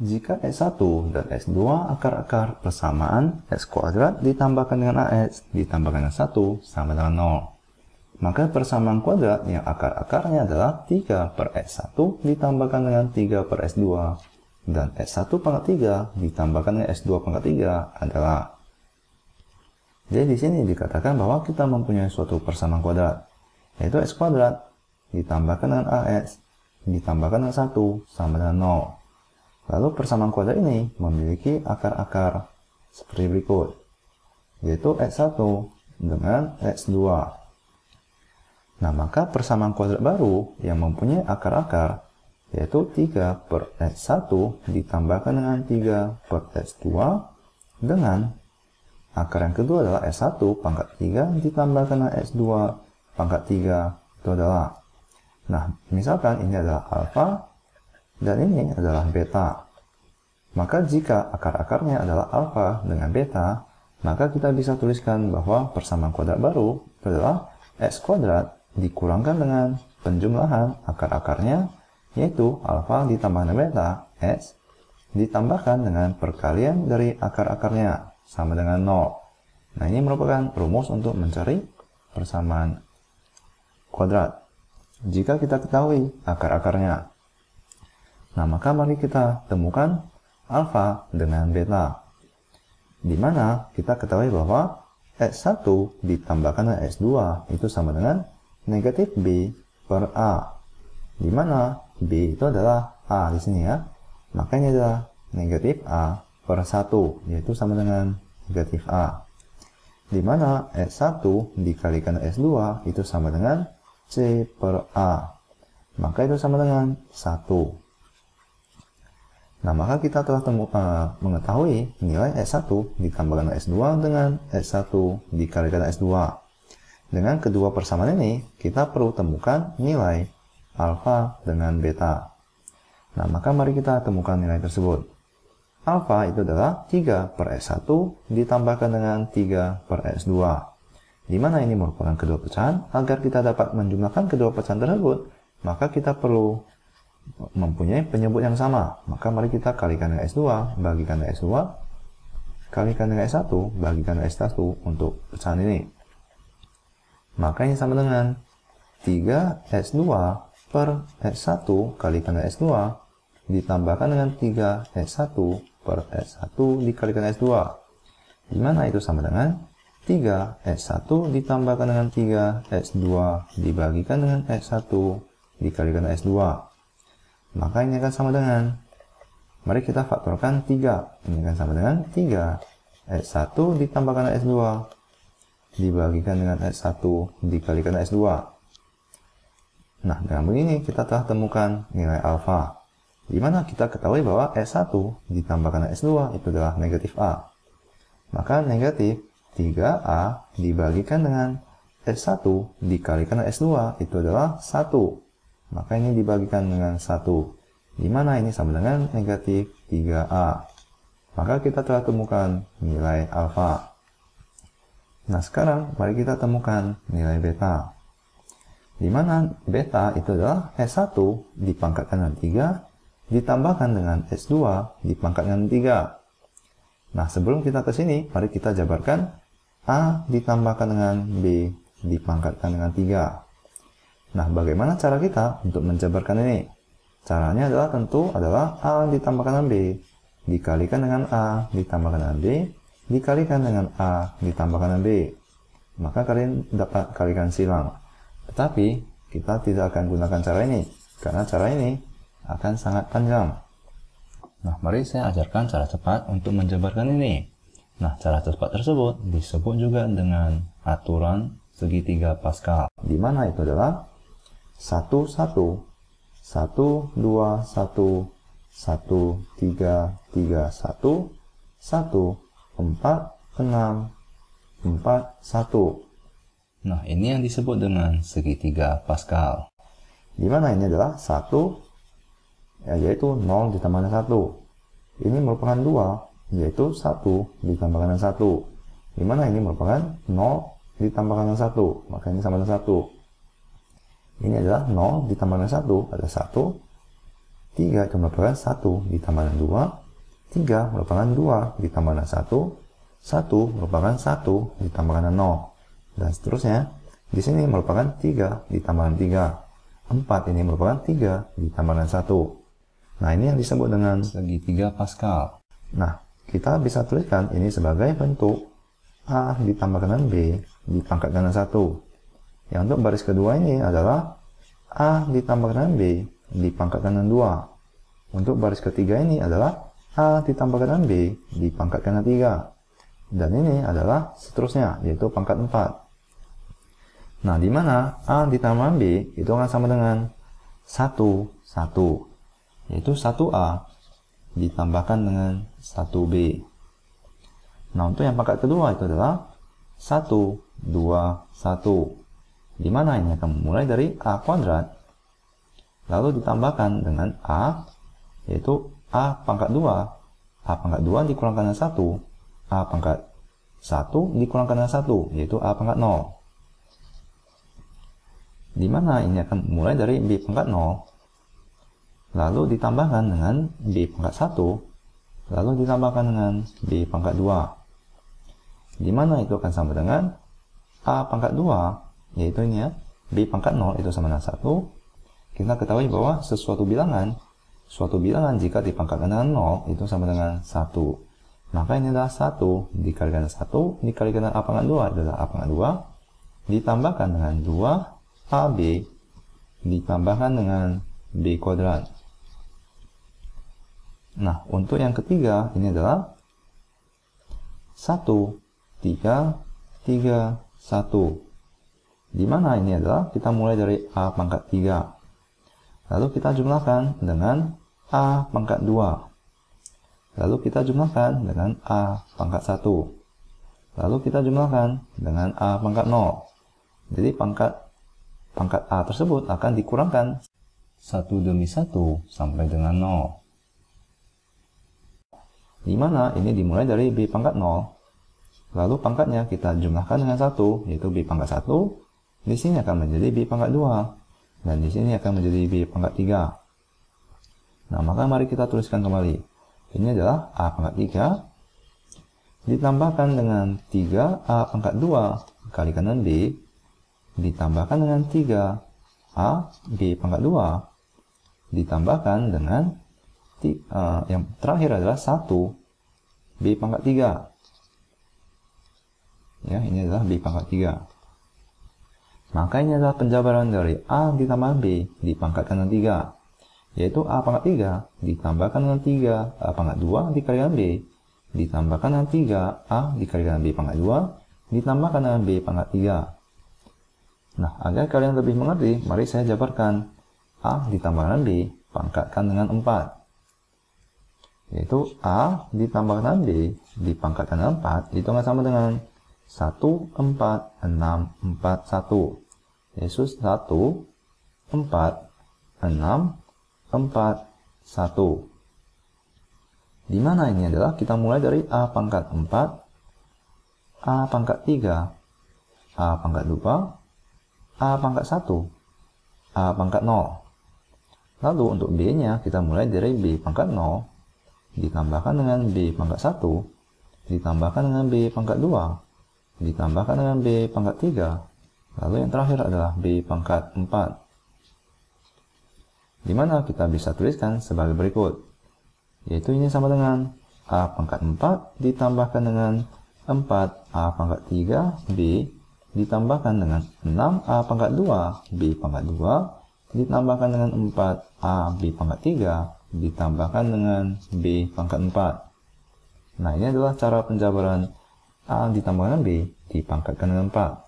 Jika X1 dan X2 akar-akar persamaan X kuadrat ditambahkan dengan AX ditambahkan dengan 1 sama dengan 0. Maka persamaan kuadrat yang akar-akarnya adalah 3 per X1 ditambahkan dengan 3 per X2 dan X1 pangkat 3 ditambahkan dengan X2 pangkat 3 adalah. Jadi di sini dikatakan bahwa kita mempunyai suatu persamaan kuadrat, yaitu X kuadrat ditambahkan dengan AX ditambahkan dengan 1 sama dengan 0. Lalu persamaan kuadrat ini memiliki akar-akar seperti berikut, yaitu X1 dengan X2. Nah, maka persamaan kuadrat baru yang mempunyai akar-akar, yaitu 3 per X1 ditambahkan dengan 3 per X2 dengan akar yang kedua adalah S1 pangkat 3 ditambahkan dengan S2 pangkat 3 itu adalah. Nah, misalkan ini adalah alfa dan ini adalah beta. Maka jika akar-akarnya adalah alfa dengan beta, maka kita bisa tuliskan bahwa persamaan kuadrat baru itu adalah X kuadrat dikurangkan dengan penjumlahan akar-akarnya, yaitu alfa ditambah dengan beta, X, ditambahkan dengan perkalian dari akar-akarnya, sama dengan 0. Nah, ini merupakan rumus untuk mencari persamaan kuadrat jika kita ketahui akar-akarnya. Nah, maka mari kita temukan alfa dengan beta, di mana kita ketahui bahwa X1 ditambahkan dengan X2 itu sama dengan negatif B per A, di mana B itu adalah A di sini ya. Maka ini adalah negatif A per 1, yaitu sama dengan negatif A, di mana X1 dikalikan S2 itu sama dengan C per A, maka itu sama dengan 1. Nah, maka kita telah mengetahui nilai S1 ditambahkan S2 dengan S1 dikalikan S2. Dengan kedua persamaan ini, kita perlu temukan nilai alfa dengan beta. Nah, maka mari kita temukan nilai tersebut. Alfa itu adalah 3 per S1 ditambahkan dengan 3 per S2. Di mana ini merupakan kedua pecahan. Agar kita dapat menjumlahkan kedua pecahan tersebut, maka kita perlu mempunyai penyebut yang sama. Maka mari kita kalikan dengan S2, bagikan dengan S2, kalikan dengan S1, bagikan dengan S1 untuk pecahan ini. Maka ini sama dengan 3S2 per S1 kalikan dengan S2 ditambahkan dengan 3S1 per S1 dikalikan S2. Di mana itu sama dengan 3S1 ditambahkan dengan 3S2 dibagikan dengan S1 dikalikan S2. Maka ini akan sama dengan, mari kita faktorkan 3. Ini akan sama dengan 3S1 ditambahkan S2 dibagikan dengan S1 dikalikan S2. Nah, dengan begini kita telah temukan nilai alfa, di mana kita ketahui bahwa S1 ditambahkan S2 itu adalah negatif A. Maka negatif 3A dibagikan dengan S1 dikalikan S2 itu adalah 1. Maka ini dibagikan dengan 1, di mana ini sama dengan negatif 3A. Maka kita telah temukan nilai alfa. Nah, sekarang mari kita temukan nilai beta, di mana beta itu adalah S1 dipangkatkan dengan 3 ditambahkan dengan S2 dipangkatkan dengan 3. Nah, sebelum kita ke sini, mari kita jabarkan A ditambahkan dengan B dipangkatkan dengan 3. Nah, bagaimana cara kita untuk menjabarkan ini? Caranya adalah tentu adalah A ditambahkan dengan B dikalikan dengan A ditambahkan dengan B dikalikan dengan A ditambahkan dengan B. Maka kalian dapat kalikan silang. Tetapi kita tidak akan gunakan cara ini, karena cara ini akan sangat panjang. Nah, mari saya ajarkan cara cepat untuk menjabarkan ini. Nah, cara cepat tersebut disebut juga dengan aturan segitiga Pascal, di mana itu adalah 1, 1, 1, 2, 1, 1, 3, 3, 1, 1, 4, 6, 4, 1. Nah, ini yang disebut dengan segitiga Pascal, di mana ini adalah 1, yaitu 0 ditambahkan 1. Ini merupakan 2, yaitu 1 ditambahkan 1. Di mana ini merupakan 0 ditambahkan 1, maka ini sama dengan 1. Ini adalah 0 ditambah dengan 1 adalah 1, 3 itu merupakan 1 ditambah dengan 2, 3 merupakan 2 ditambah dengan 1, 1 merupakan 1 ditambah dengan 0, dan seterusnya. Di sini merupakan 3 ditambah dengan 3, 4 ini merupakan 3 ditambah dengan 1. Nah, ini yang disebut dengan segitiga Pascal. Nah, kita bisa tuliskan ini sebagai bentuk A ditambahkan dengan B dipangkatkan dengan 1. Yang untuk baris kedua ini adalah A ditambahkan dengan B dipangkatkan dengan 2. Untuk baris ketiga ini adalah A ditambahkan dengan B dipangkatkan dengan 3. Dan ini adalah seterusnya, yaitu pangkat 4. Nah, di mana A ditambah B itu akan sama dengan 1, 1. Yaitu 1A ditambahkan dengan 1B. Nah, untuk yang pangkat kedua itu adalah 1, 2, 1. Di mana ini akan mulai dari A kuadrat, lalu ditambahkan dengan A, yaitu A pangkat 2. A pangkat 2 dikurangkan dengan 1. A pangkat 1 dikurangkan dengan 1, yaitu A pangkat 0. Di mana ini akan mulai dari B pangkat 0, lalu ditambahkan dengan B pangkat 1, lalu ditambahkan dengan B pangkat 2. Di mana itu akan sama dengan A pangkat 2, yaitu ini ya, B pangkat 0 itu sama dengan 1. Kita ketahui bahwa suatu bilangan jika dipangkatkan dengan 0 itu sama dengan 1. Maka ini adalah 1 dikalikan 1 dikalikan dengan A pangkat 2 adalah A pangkat 2, ditambahkan dengan 2 AB ditambahkan dengan B kuadrat. Nah, untuk yang ketiga ini adalah 1, 3, 3, 1. Di mana ini adalah kita mulai dari A pangkat 3. Lalu kita jumlahkan dengan A pangkat 2. Lalu kita jumlahkan dengan A pangkat 1. Lalu kita jumlahkan dengan A pangkat 0. Jadi pangkat A tersebut akan dikurangkan 1 demi 1 sampai dengan 0. Di mana ini dimulai dari B pangkat 0. Lalu pangkatnya kita jumlahkan dengan 1, yaitu B pangkat 1. Di sini akan menjadi B pangkat 2. Dan di sini akan menjadi B pangkat 3. Nah, maka mari kita tuliskan kembali. Ini adalah A pangkat 3 ditambahkan dengan 3A pangkat 2 kalikan dengan B ditambahkan dengan 3A B pangkat 2 ditambahkan dengan yang terakhir adalah 1 B pangkat 3. Ya, ini adalah B pangkat 3. Maka ini adalah penjabaran dari A ditambah B dipangkatkan dengan 3, yaitu A pangkat 3 ditambahkan dengan 3 A pangkat 2 dikalikan B ditambahkan dengan 3A dikalikan B pangkat 2 ditambahkan dengan B pangkat 3. Nah, agar kalian lebih mengerti, mari saya jabarkan. A ditambahkan B pangkatkan dengan 4. Yaitu A ditambahkan B dipangkatkan dengan 4 itu akan sama dengan 1, 4, 6, 4, 1. Yaitu 1, 4, 6, 4, 1. Di mana ini adalah kita mulai dari A pangkat 4, A pangkat 3, A pangkat 2, A pangkat 1, A pangkat 0. Lalu untuk B-nya kita mulai dari B pangkat 0 ditambahkan dengan B pangkat 1 ditambahkan dengan B pangkat 2 ditambahkan dengan B pangkat 3. Lalu yang terakhir adalah B pangkat 4. Di mana kita bisa tuliskan sebagai berikut. Yaitu ini sama dengan A pangkat 4 ditambahkan dengan 4A pangkat 3 B ditambahkan dengan 6A pangkat 2 B pangkat 2 ditambahkan dengan 4A B pangkat 3 ditambahkan dengan B pangkat 4. Nah, ini adalah cara penjabaran A ditambahkan dengan B dipangkatkan dengan 4.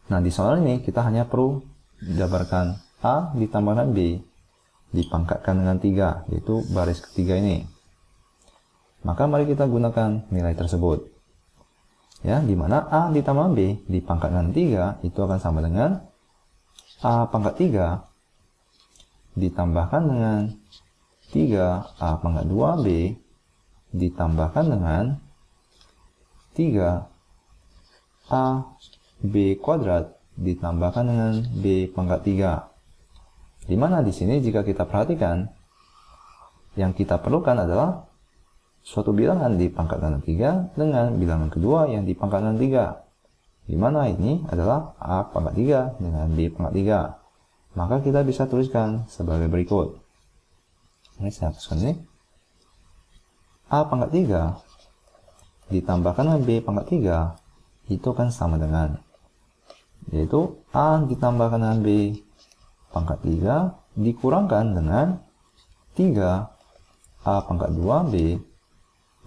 Nah, di soal ini kita hanya perlu jabarkan A ditambahkan B dipangkatkan dengan 3, yaitu baris ketiga ini. Maka mari kita gunakan nilai tersebut. Ya, di mana A ditambah B dipangkatkan 3 itu akan sama dengan A pangkat 3 ditambahkan dengan 3A pangkat 2B ditambahkan dengan 3A B kuadrat ditambahkan dengan B pangkat 3. Di mana di sini jika kita perhatikan Yang kita perlukan adalah suatu bilangan di pangkat ganda 3 dengan bilangan kedua yang di pangkat ganda 3. Di mana ini adalah A pangkat 3 dengan B pangkat 3. Maka kita bisa tuliskan sebagai berikut. Ini saya hapuskan ini. A pangkat 3 ditambahkan dengan B pangkat 3 itu kan sama dengan, yaitu A ditambahkan dengan B pangkat 3 dikurangkan dengan 3 A pangkat 2B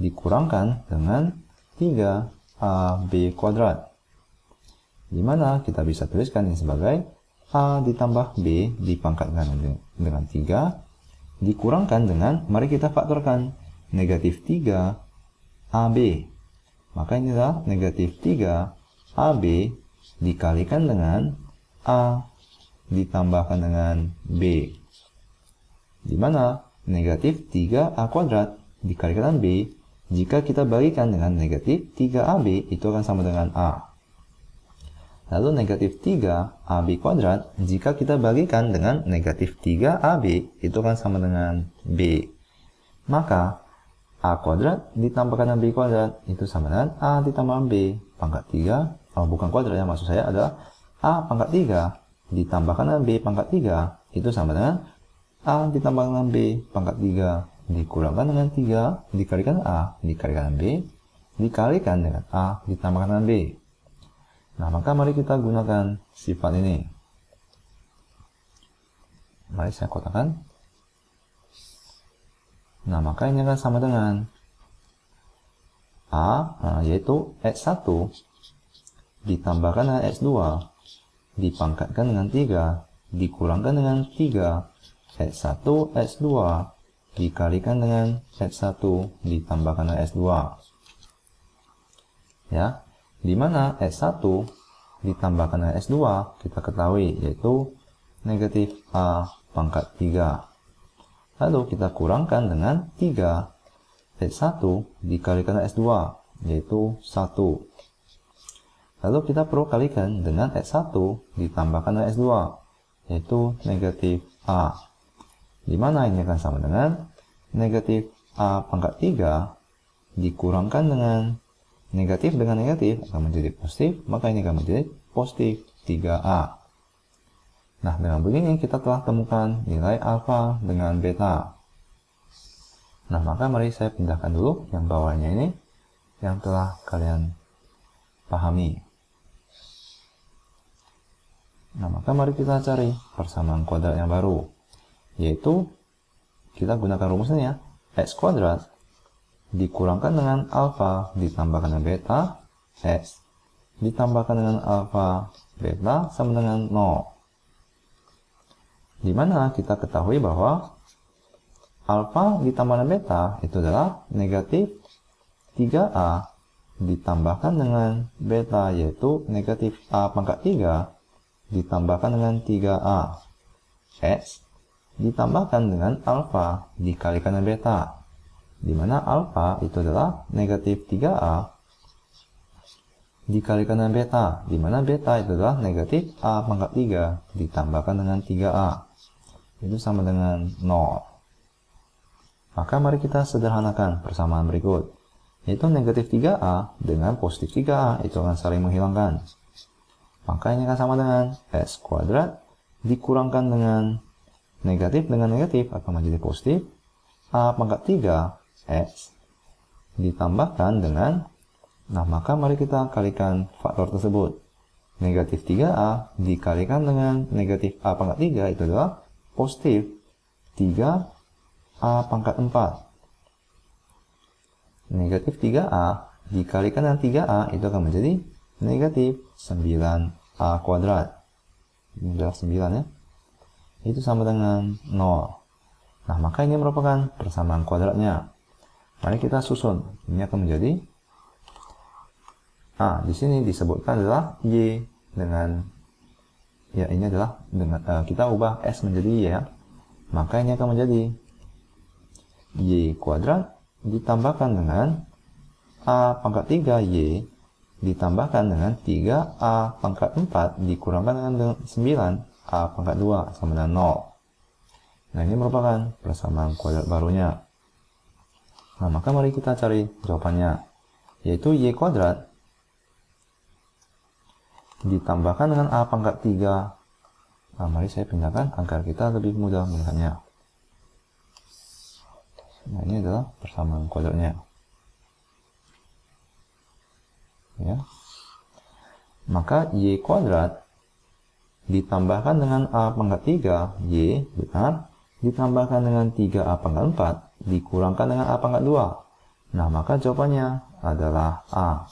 dikurangkan dengan 3AB kuadrat. Dimana kita bisa tuliskan ini sebagai A ditambah B dipangkatkan dengan 3 dikurangkan dengan, mari kita faktorkan, negatif 3AB. Maka ini adalah negatif 3AB dikalikan dengan A ditambahkan dengan B. Dimana negatif 3A kuadrat dikalikan dengan B, jika kita bagikan dengan negatif 3AB itu akan sama dengan A. Lalu negatif 3AB kuadrat jika kita bagikan dengan negatif 3AB itu akan sama dengan B. Maka A kuadrat ditambahkan dengan B kuadrat itu sama dengan A ditambah B pangkat 3. Oh, bukan kuadrat ya, maksud saya adalah A pangkat 3 ditambahkan dengan B pangkat 3 itu sama dengan A ditambahkan dengan B pangkat 3 dikurangkan dengan 3 dikalikan A dikalikan dengan B dikalikan dengan A ditambahkan dengan B. Nah, maka mari kita gunakan sifat ini. Mari saya kotakkan. Nah, maka ini akan sama dengan A, yaitu X1 ditambahkan dengan X2 dipangkatkan dengan 3 dikurangkan dengan 3 X1 X2 dikalikan dengan X1 ditambahkan dengan X2. Ya, dimana X1 ditambahkan dengan X2 kita ketahui yaitu negatif A pangkat 3. Lalu kita kurangkan dengan 3 X1 dikalikan dengan X2 yaitu 1. Lalu kita perlu kalikan dengan X1 ditambahkan dengan X2 yaitu negatif A. Dimana ini akan sama dengan negatif A pangkat 3 dikurangkan dengan negatif dengan negatif akan menjadi positif, maka ini akan menjadi positif 3A. Nah, dengan begini kita telah temukan nilai alfa dengan beta. Nah, maka mari saya pindahkan dulu yang bawahnya ini yang telah kalian pahami. Nah, maka mari kita cari persamaan kuadrat yang baru, yaitu kita gunakan rumusnya X kuadrat dikurangkan dengan alfa ditambahkan dengan beta X ditambahkan dengan alfa beta sama dengan 0. Dimana kita ketahui bahwa alfa ditambah dengan beta itu adalah negatif 3A ditambahkan dengan beta yaitu negatif A pangkat 3 ditambahkan dengan 3A X ditambahkan dengan alfa dikalikan dengan beta, di mana alfa itu adalah negatif 3A dikalikan dengan beta, di mana beta itu adalah negatif A pangkat 3 ditambahkan dengan 3A. Itu sama dengan 0. Maka mari kita sederhanakan persamaan berikut, yaitu negatif 3A dengan positif 3A itu akan saling menghilangkan. Maka ini akan sama dengan X kuadrat dikurangkan dengan negatif akan menjadi positif A pangkat 3 X ditambahkan dengan, nah maka mari kita kalikan faktor tersebut. Negatif 3A dikalikan dengan negatif A pangkat 3 itu adalah positif 3A pangkat 4. Negatif 3A dikalikan dengan 3A itu akan menjadi negatif 9A kuadrat. Ini adalah 9 ya. Itu sama dengan 0. Nah, maka ini merupakan persamaan kuadratnya. Mari kita susun. Ini akan menjadi di sini disebutkan adalah Y dengan, ya ini adalah dengan kita ubah S menjadi Y ya. Maka ini akan menjadi Y kuadrat ditambahkan dengan A pangkat 3Y ditambahkan dengan 3A pangkat 4 dikurangkan dengan 9A pangkat 2 sama dengan 0. Nah, ini merupakan persamaan kuadrat barunya. Nah, maka mari kita cari jawabannya, yaitu y kuadrat ditambahkan dengan a pangkat 3. Nah, mari saya pindahkan agar kita lebih mudah melihatnya. Nah, ini adalah persamaan kuadratnya. Ya. Maka y kuadrat ditambahkan dengan a pangkat 3, y benar, ditambahkan dengan 3a pangkat 4, dikurangkan dengan a pangkat 2. Nah, maka jawabannya adalah a.